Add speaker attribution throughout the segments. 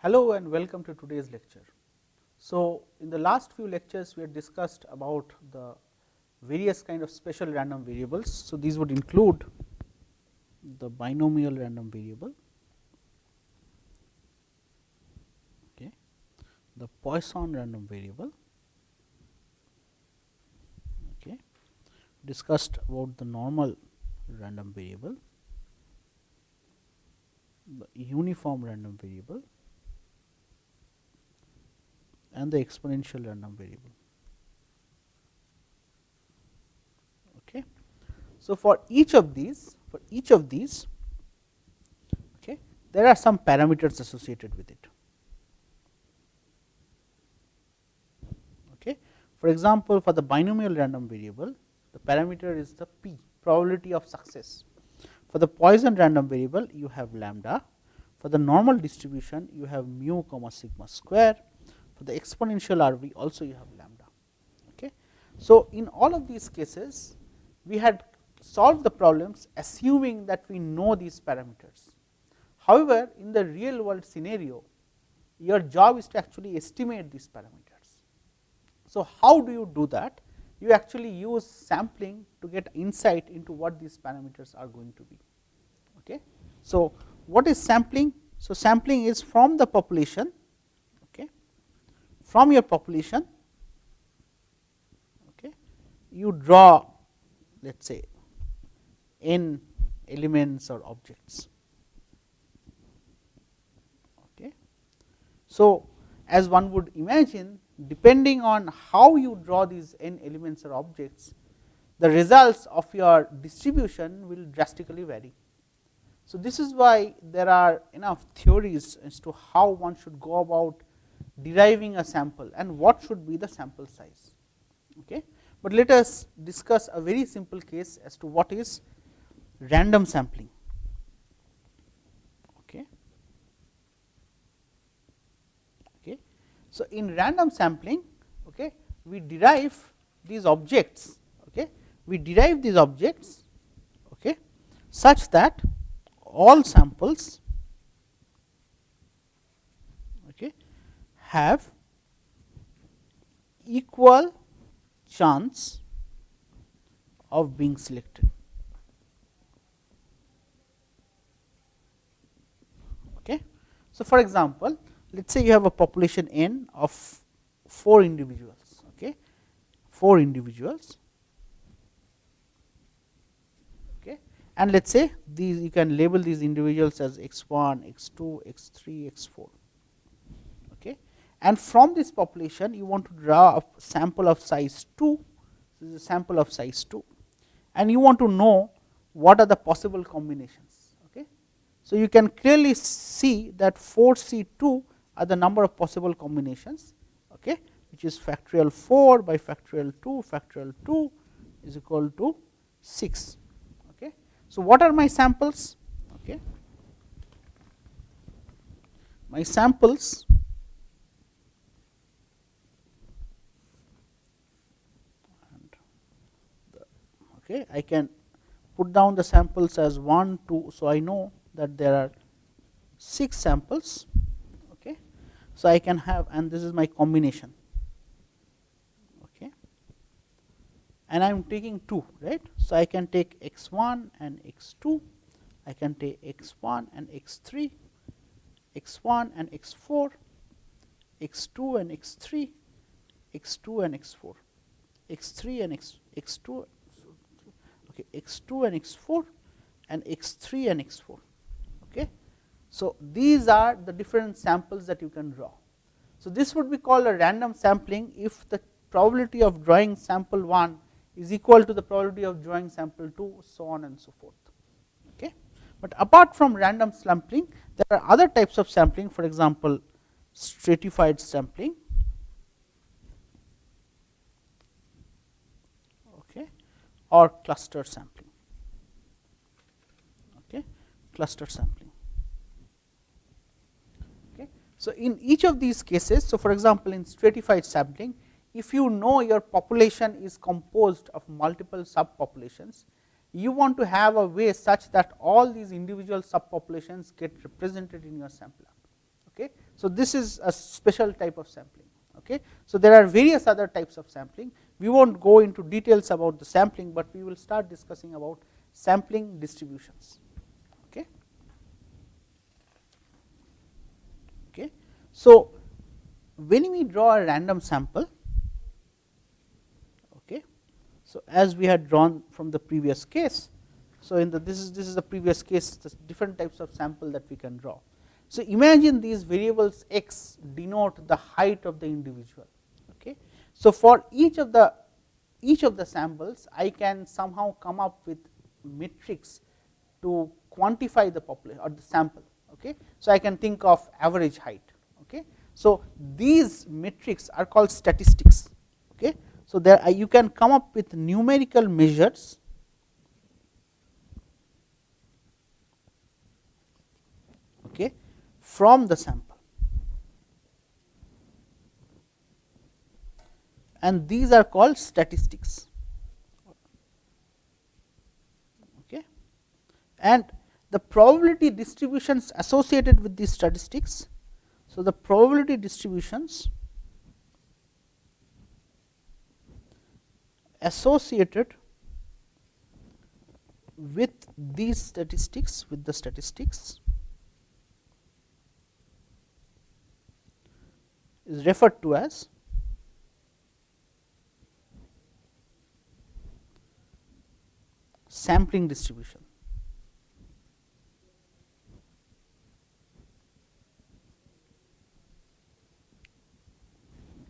Speaker 1: Hello and welcome to today's lecture. So, in the last few lectures we had discussed about the various kind of special random variables. So, these would include the binomial random variable, okay, the Poisson random variable, okay, discussed about the normal random variable, the uniform random variable, and the exponential random variable. Okay. So, for each of these, okay, there are some parameters associated with it. Okay. For example, for the binomial random variable, the parameter is the p, probability of success. For the Poisson random variable, you have lambda. For the normal distribution, you have mu comma sigma square. For the exponential RV, also you have lambda. Okay. So, in all of these cases, we had solved the problems assuming that we know these parameters. However, in the real world scenario, your job is to actually estimate these parameters. So, how do you do that? You actually use sampling to get insight into what these parameters are going to be. Okay. So, what is sampling? So, sampling is from the population, from your population, okay, you draw, let us say, n elements or objects. Okay. So, as one would imagine, depending on how you draw these n elements or objects, the results of your distribution will drastically vary. So, this is why there are enough theories as to how one should go about deriving a sample and what should be the sample size. Okay. But let us discuss a very simple case as to what is random sampling. Okay. Okay. So, in random sampling, okay, we derive these objects, okay, okay, such that all samples, okay, have equal chance of being selected. Okay. So, for example, let us say you have a population n of 4 individuals, okay, 4 individuals, okay, and let us say these, you can label these individuals as x1, x2, x3, x4. And from this population, you want to draw a sample of size 2, this is a sample of size 2, and you want to know what are the possible combinations. Okay. So, you can clearly see that 4C2 are the number of possible combinations, okay, which is factorial 4 by factorial 2 is equal to 6. Okay. So, what are my samples? Okay. My samples okay, I can put down the samples as 1, 2. So, I know that there are 6 samples. Okay. So, I can have, and this is my combination, okay, and I am taking 2, right. So, I can take x1 and x2, I can take x1 and x3, x1 and x4, x2 and x3, x2 and x4, x3 and x2, okay, x2 and x4 and x3 and x4. Okay. So, these are the different samples that you can draw. So, this would be called a random sampling if the probability of drawing sample 1 is equal to the probability of drawing sample 2, so on and so forth. Okay. But apart from random sampling, there are other types of sampling, for example, stratified sampling, or cluster sampling. Okay. Cluster sampling. Okay. So, in each of these cases, so for example, in stratified sampling, if you know your population is composed of multiple subpopulations, you want to have a way such that all these individual subpopulations get represented in your sample. Okay. So, this is a special type of sampling. Okay. So, there are various other types of sampling. We will not go into details about the sampling, but we will start discussing about sampling distributions. Okay. Okay. So, when we draw a random sample, okay, so as we had drawn from the previous case, so in the this is the previous case, the different types of sample that we can draw. So, imagine these variables x denote the height of the individual. Okay. So, for each of the samples, I can somehow come up with metrics to quantify the population or the sample. Okay. So, I can think of average height. Okay. So, these metrics are called statistics. Okay. So, there you can come up with numerical measures okay, from the sample, and these are called statistics. Okay. And the probability distributions associated with these statistics. So, the probability distributions associated with these statistics, with the statistics, is referred to as sampling distribution.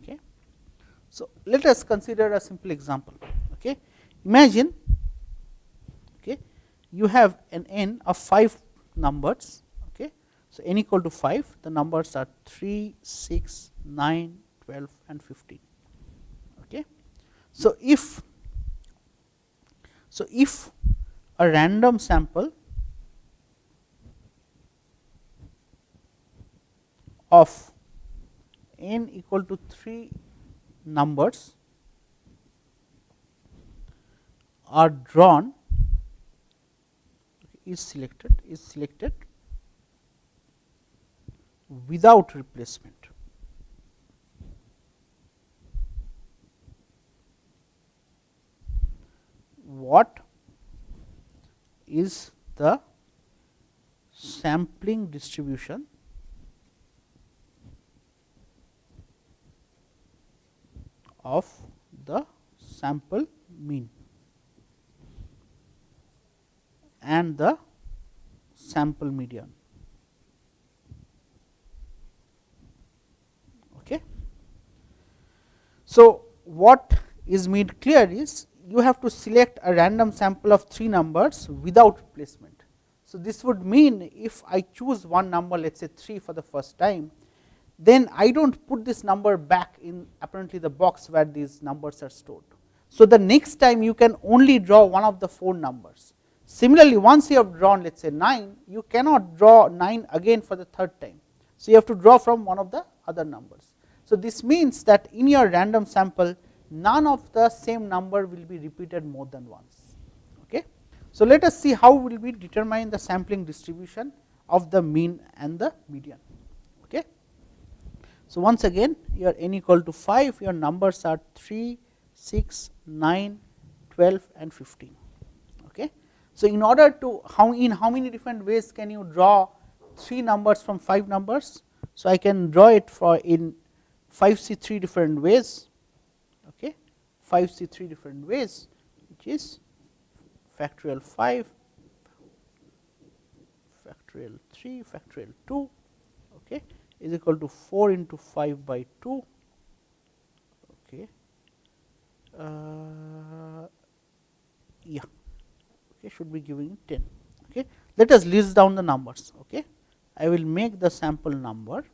Speaker 1: Okay. So, let us consider a simple example. Okay. Imagine you have an n of 5 numbers. Okay. So, n equal to 5, the numbers are 3, 6, 9, 12 and 15. Okay. So, if a random sample of n equal to 3 numbers are drawn, is selected without replacement. What is the sampling distribution of the sample mean and the sample median? Okay. So, what is made clear is you have to select a random sample of 3 numbers without replacement. So, this would mean if I choose one number, let us say 3 for the first time, then I do not put this number back in apparently the box where these numbers are stored. So, the next time you can only draw one of the 4 numbers. Similarly, once you have drawn let us say 9, you cannot draw 9 again for the third time. So, you have to draw from one of the other numbers. So, this means that in your random sample, none of the same number will be repeated more than once. Okay. So, let us see how will we determine the sampling distribution of the mean and the median. Okay. So, once again your n equal to 5, your numbers are 3, 6, 9, 12 and 15. Okay. So, in order to in how many different ways can you draw 3 numbers from 5 numbers? So, I can draw it for in 5c 3 different ways. Okay, 5c 3 different ways, which is factorial 5, factorial 3, factorial 2, okay, is equal to 4 into 5 by 2. Okay, yeah, okay, should be giving 10. Okay, let us list down the numbers. Okay, I will make the sample number.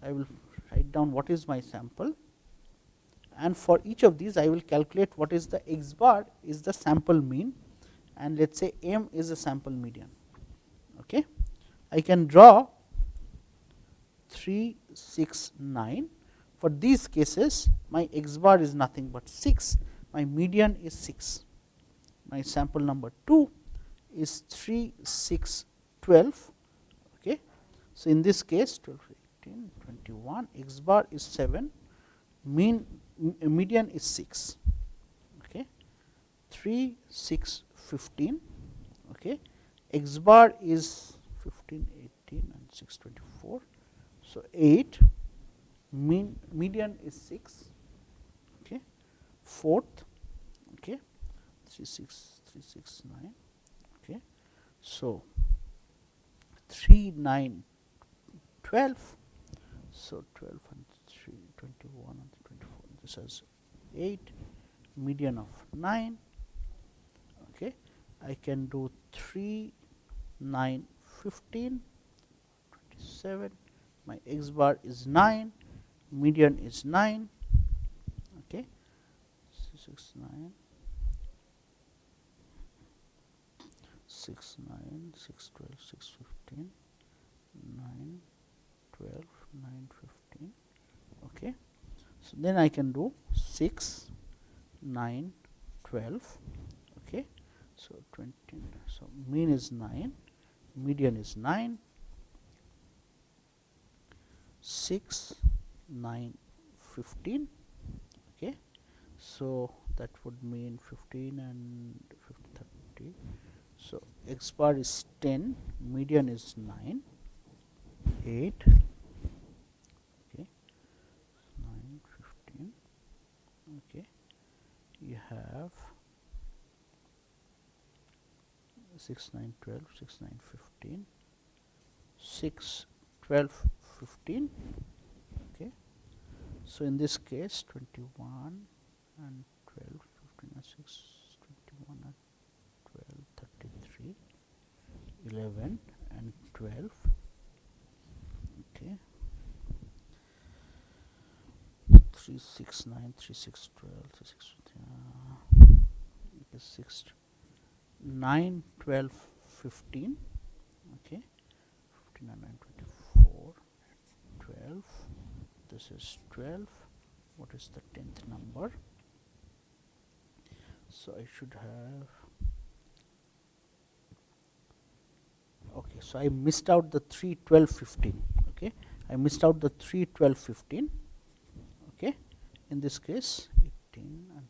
Speaker 1: I will write down what is my sample. And for each of these I will calculate what is the x bar is the sample mean, and let us say m is the sample median. Okay. I can draw 3, 6, 9. For these cases my x bar is nothing but 6, my median is 6, my sample number 2 is 3, 6, 12. Okay. So, in this case 12, 18, 21, x bar is 7, median is 6, okay. 3, 6, 15, okay. X bar is 15, 18 and 6, 24. So, 8, median is 6, okay. 4th, okay. 3, 6, 3, 6, 9, okay. So, 3, 9, 12. So, 12 and 3, 21 and 24. This is 8, median of 9. Okay. I can do 3, 9, 15, 27. My x bar is 9, median is 9. Okay. 6, 9. 6, 9, 6, 12, 6, 15, 9, 12, 9, 15. Okay. So, then I can do 6, 9, 12. Okay. So, 20. So, mean is 9, median is 9, 6, 9, 15. Okay. So, that would mean 15 and 50, 30. So, x bar is 10, median is 9, 8, okay, 9, 15, okay. You have 6, 9, 12, 6, 9, 15, 6, 12, 15, okay. So, in this case 21 and 12, 15 and 6, 21 and 12, 33, 11 and 12, okay. 3, 6, 9, 3, 6, 12, 3, 6, 6, 9, 12, 15, okay. 15 and 9, 24, 12. This is 12. What is the 10th number? So, I should have, okay. So, I missed out the 3, 12, 15, okay. I missed out the 3, 12, 15, okay. In this case 18 and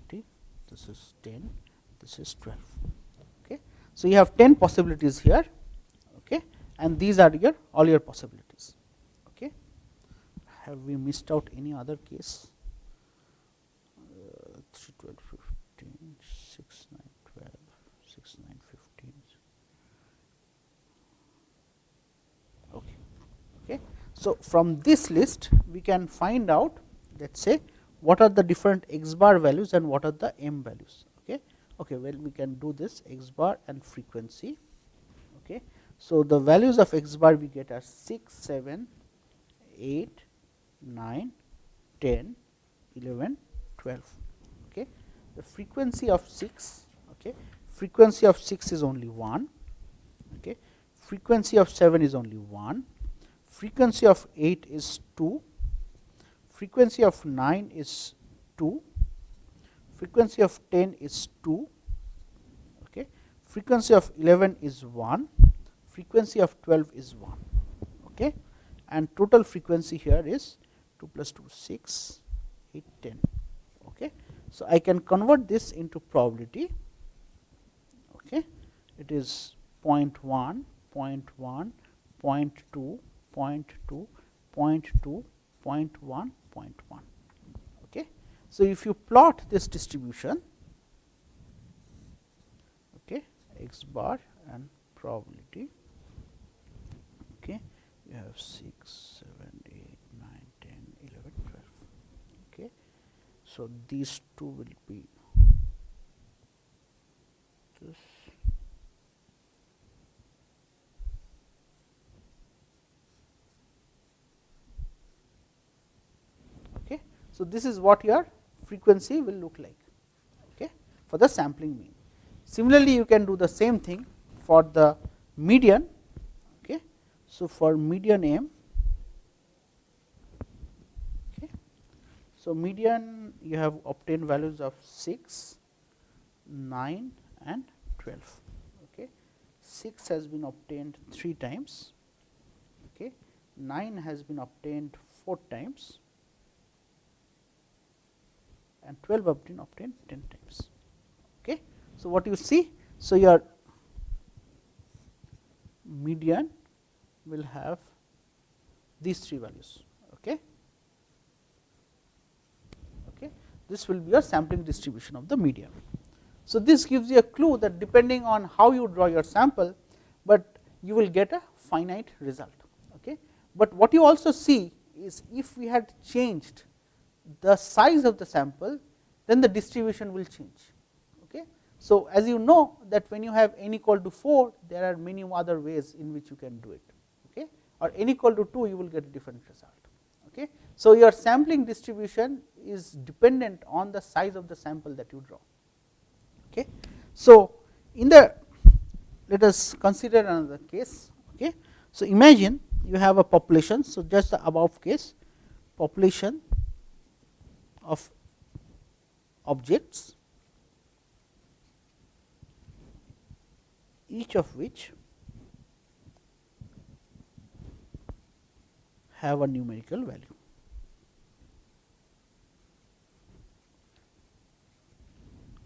Speaker 1: 30, this is 10, this is 12, okay. So, you have 10 possibilities here, okay, and these are your all your possibilities, okay. Have we missed out any other case? 3, 12, 15, 6, 9, 12, 6, 9, 15, okay, okay. So, from this list we can find out, let us say, what are the different x bar values and what are the m values, okay. Okay, well, we can do this x bar and frequency, okay. So, the values of x bar we get are 6, 7, 8, 9, 10, 11, 12, okay. The frequency of 6, okay, frequency of 6 is only 1, okay. Frequency of 7 is only 1, frequency of 8 is 2, frequency of 9 is 2, frequency of 10 is 2, okay. Frequency of 11 is 1, frequency of 12 is 1, okay. And total frequency here is 2 plus 2, 6, 8, 10, okay. So, I can convert this into probability, okay. It is 0.1, 0.1, 0.2, 0.2, 0.2, 0.1, 0.1, okay. So, if you plot this distribution, okay, x bar and probability, okay, you have 6, 7, 8, 9, 10, 11, 12, okay. So, these two will be this, okay. So, this is what your frequency will look like, okay, for the sampling mean. Similarly, you can do the same thing for the median, okay. So, for median m, okay. So, median you have obtained values of 6, 9 and 12, okay. 6 has been obtained 3 times, okay, 9 has been obtained 4 times and 12 have been obtained 10 times. Okay. So, what you see? So, your median will have these 3 values. Okay. Okay. This will be your sampling distribution of the median. So, this gives you a clue that depending on how you draw your sample, but you will get a finite result. Okay. But what you also see is if we had changed the size of the sample, then the distribution will change. Okay. So, as you know that when you have n equal to 4, there are many other ways in which you can do it, okay, or n equal to 2, you will get a different result. Okay. So, your sampling distribution is dependent on the size of the sample that you draw. Okay. So, in the let us consider another case. Okay. So, imagine you have a population. So, just the above case, population of objects, each of which have a numerical value.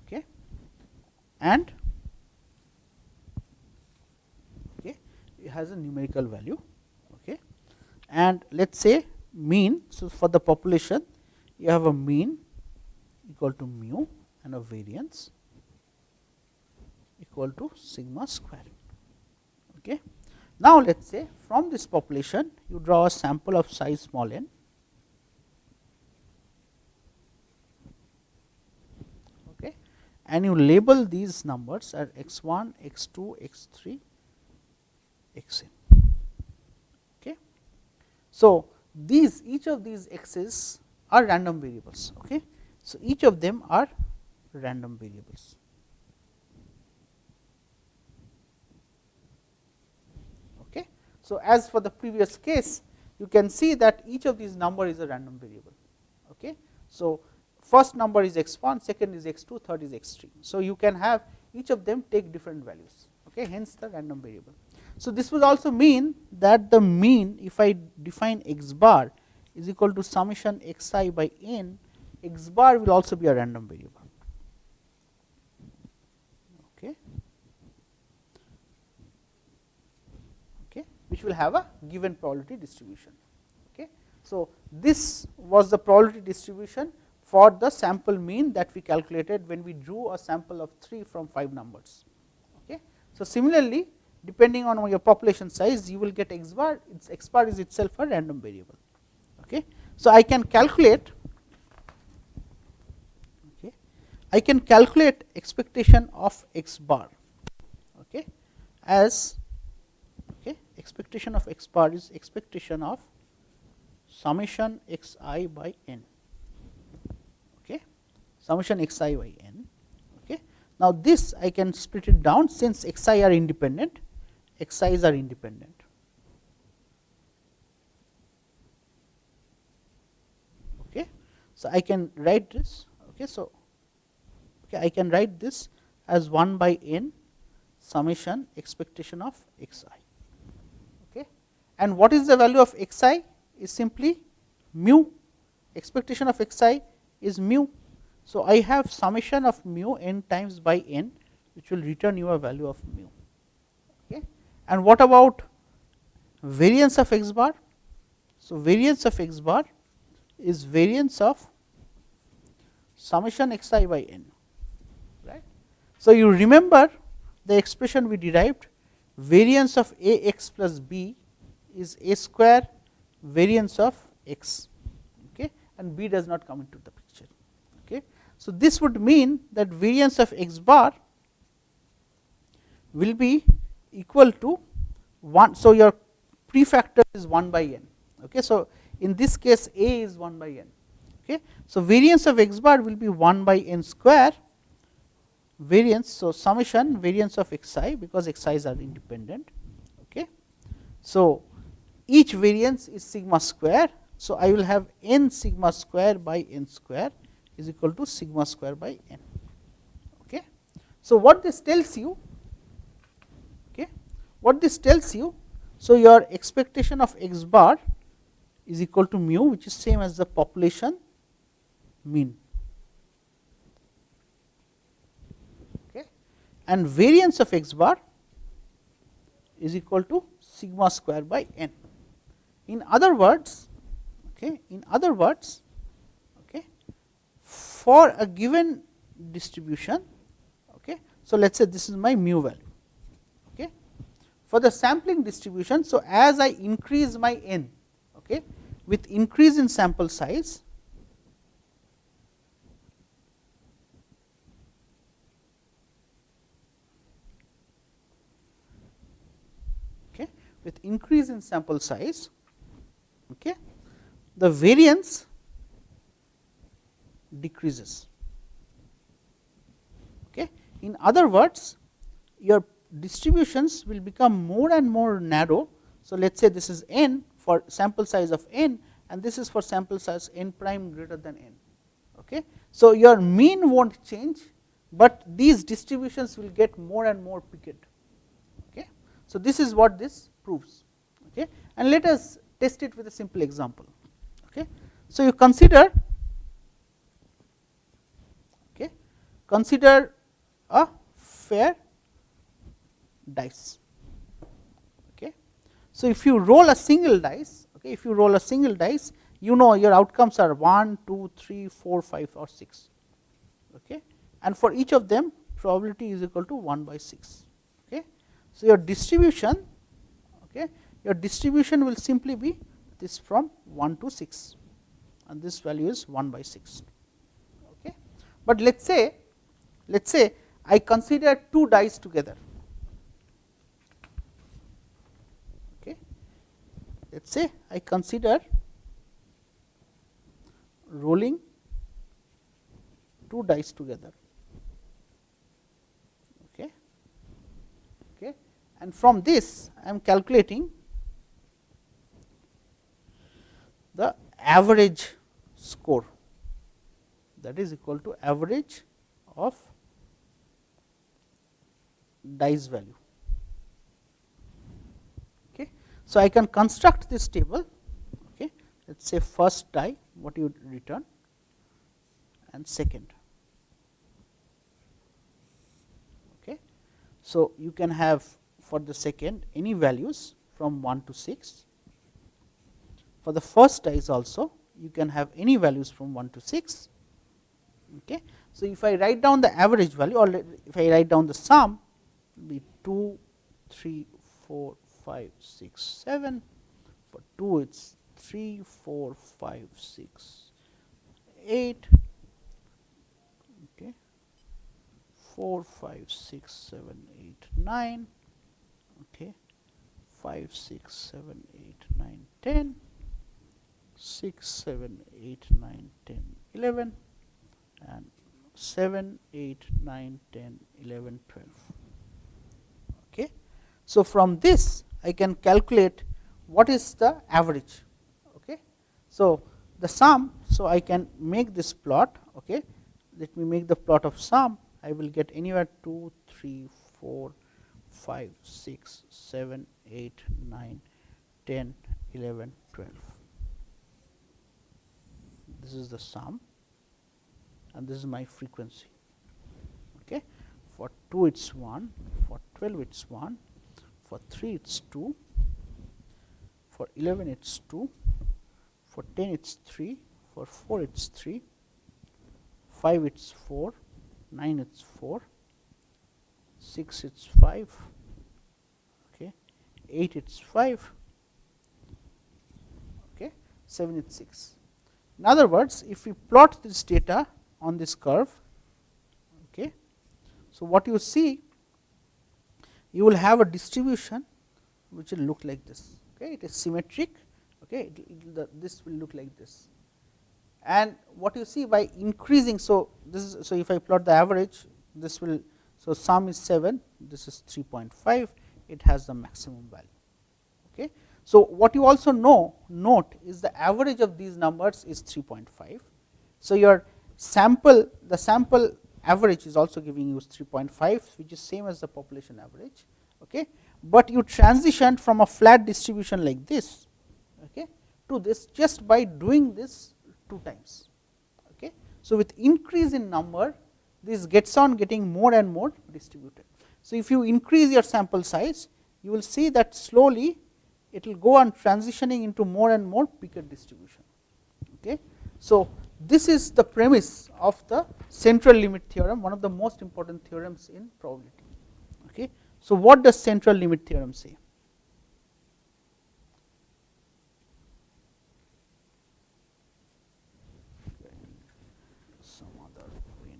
Speaker 1: Okay. And okay, it has a numerical value. Okay. And let us say mean. So, for the population you have a mean equal to mu and a variance equal to sigma square. Okay. Now, let us say from this population you draw a sample of size small n. Okay. And you label these numbers as x1, x2, x3, xn. Okay. So, each of these x's are random variables. Okay. So, each of them are random variables. Okay. So, as for the previous case, you can see that each of these number is a random variable. Okay. So, first number is x1, second is x2, third is x3. So, you can have each of them take different values. Okay. Hence, the random variable. So, this will also mean that the mean, if I define x bar is equal to summation xi by n, x bar will also be a random variable. Okay. Okay. Which will have a given probability distribution. Okay. So, this was the probability distribution for the sample mean that we calculated when we drew a sample of 3 from 5 numbers. Okay. So, similarly, depending on your population size, you will get x bar. X bar is itself a random variable. Okay. So, I can calculate expectation of x bar, okay, as expectation of x bar is expectation of summation xi by n. Okay. Summation xi by n. Okay. Now, this I can split it down, since xi are independent, xi's are independent. Okay. So, I can write this. Okay. So, I can write this as 1 by n summation expectation of xi. Okay. And what is the value of xi? Is simply mu. Expectation of xi is mu. So, I have summation of mu n times by n, which will return you a value of mu. Okay. And what about variance of x bar? So, variance of x bar is variance of summation xi by n. Right. So, you remember the expression we derived, variance of a x plus b is a square variance of x, okay, and b does not come into the picture. Okay. So, this would mean that variance of x bar will be equal to 1. So, your prefactor is 1 by n. Okay. So, in this case a is 1 by n. Okay. So, variance of x bar will be 1 by n square variance. So, summation variance of xi, because xi's are independent. Okay. So, each variance is sigma square. So, I will have n sigma square by n square is equal to sigma square by n. Okay. So, what this tells you, okay, what this tells you, So, your expectation of x bar is equal to mu, which is same as the population mean. Okay. And variance of x bar is equal to sigma square by n. In other words, okay, for a given distribution, okay, so let us say this is my mu value. Okay. For the sampling distribution, so as I increase my n, okay, with increase in sample size, okay, with increase in sample size, okay, the variance decreases. Okay. In other words, your distributions will become more and more narrow. So, let us say this is n for sample size of n, and this is for sample size n prime greater than n. Okay. So, your mean will not change, but these distributions will get more and more piqued. Okay. So, this is what this proves. Okay. And let us test it with a simple example. Okay. So, you consider a fair dice. Okay. So, if you roll a single dice, okay, if you roll a single dice, you know your outcomes are 1, 2, 3, 4, 5 or 6. Okay. And for each of them, probability is equal to 1 by 6. Okay. So, your distribution, okay, your distribution will simply be this from 1 to 6, and this value is 1 by 6. Okay. But let us say I consider 2 dice together. Okay. Let us say I consider rolling 2 dice together. Okay. Okay. And from this I am calculating the average score, that is equal to average of dice value. Okay. So, I can construct this table. Okay. Let us say first die what you return and second. Okay. So, you can have for the second any values from 1 to 6. For the first dice also you can have any values from 1 to 6. Okay. So, if I write down the average value, or if I write down the sum, be 2, 3, 4, 5, 6, 7. For 2 it is 3, 4, 5, 6, 8. Okay. 4, 5, 6, 7, 8, 9. Okay. 5, 6, 7, 8, 9, 10. 6, 7, 8, 9, 10, 11, and 7, 8, 9, 10, 11, 12. Okay. So, from this I can calculate what is the average. Okay. So, the sum, so I can make this plot. Okay. Let me make the plot of sum. I will get anywhere 2, 3, 4, 5, 6, 7, 8, 9, 10, 11, 12. This is the sum and this is my frequency. Okay. For 2 it is 1, for 12 it is 1, for 3 it is 2, for 11 it is 2, for 10 it is 3, for 4 it is 3, 5 it is 4, 9 it is 4, 6 it is 5, okay, 8 it is 5, okay, 7 it is 6. In other words, if we plot this data on this curve, okay, so what you see, you will have a distribution which will look like this. Okay, it is symmetric. Okay, this will look like this, and what you see by increasing. So this is, so if I plot the average, this will, so sum is 7, this is 3.5. It has the maximum value. Okay. So what you also note is the average of these numbers is 3.5. So your sample, the sample average is also giving you 3.5, which is same as the population average. Okay. but you transition from a flat distribution like this, okay, to this just by doing this 2 times. Okay. So, with increase in number, this gets on getting more and more distributed. So, if you increase your sample size, you will see that slowly it will go on transitioning into more and more picket distribution. Okay. So, this is the premise of the central limit theorem, one of the most important theorems in probability. Okay. So, what does central limit theorem say? Some other win.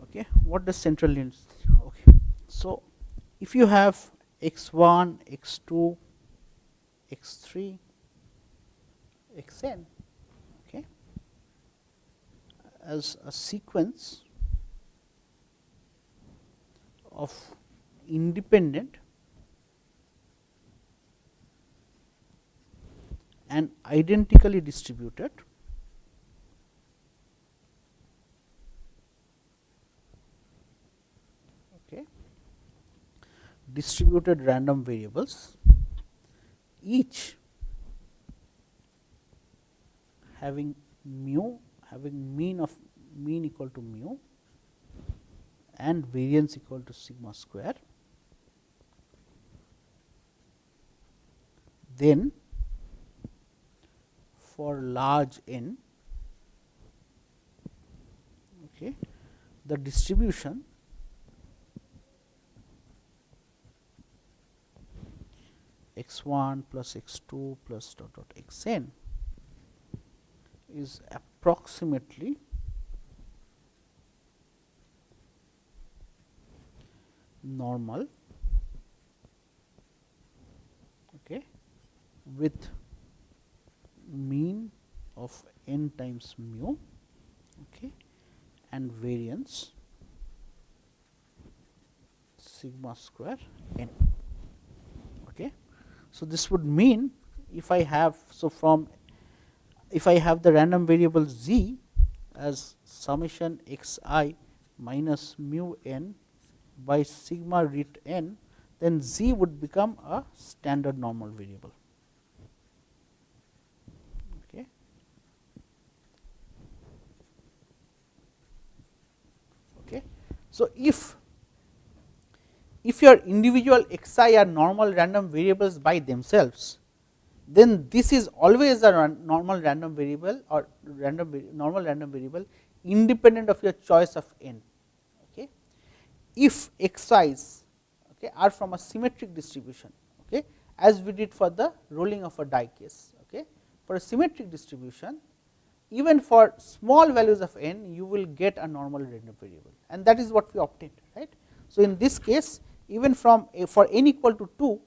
Speaker 1: Okay. What does central limit? Okay. So, if you have x1, x2, x3, xn, okay, as a sequence of independent and identically distributed distributed random variables, each having mu, having mean equal to mu and variance equal to sigma square, then for large n, okay, the distribution x1 plus x2 plus dot dot xn is approximately normal, okay, with mean of n times mu, okay, and variance sigma square n. Okay. So, this would mean if I have, so from if I have the random variable z as summation x I minus mu n by sigma root n, then z would become a standard normal variable. Okay. Okay. So, if your individual xi are normal random variables by themselves, then this is always a normal random variable or normal random variable independent of your choice of n. Okay. If xi's, okay, are from a symmetric distribution, okay, as we did for the rolling of a die case. Okay. For a symmetric distribution, even for small values of n, you will get a normal random variable, and that is what we obtained, right. So, in this case, even from for n equal to 2,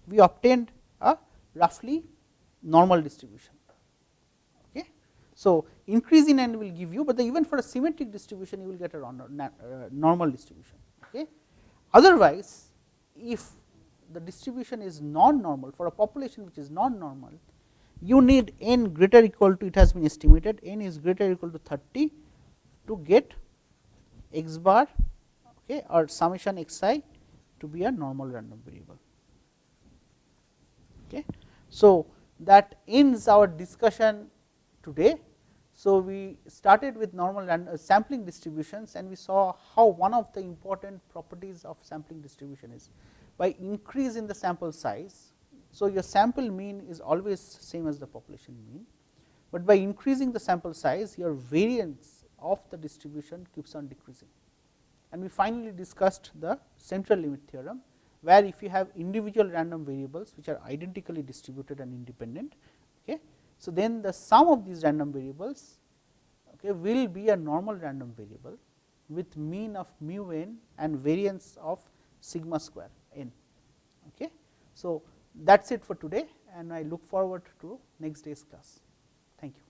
Speaker 1: we obtained a roughly normal distribution. Okay. So, increase in n will give you, but even for a symmetric distribution you will get a normal distribution. Okay. Otherwise, if the distribution is non-normal, for a population which is non-normal, you need n greater or equal to, it has been estimated, n is greater or equal to 30 to get x bar, okay, or summation xi to be a normal random variable. Okay. So, that ends our discussion today. So, we started with normal sampling distributions, and we saw how one of the important properties of sampling distribution is by increase in the sample size. So, your sample mean is always same as the population mean, but by increasing the sample size, your variance of the distribution keeps on decreasing. And we finally discussed the central limit theorem, where if you have individual random variables which are identically distributed and independent, okay, so then the sum of these random variables, okay, will be a normal random variable with mean of mu n and variance of sigma square n. Okay. So, that is it for today, and I look forward to next day's class. Thank you.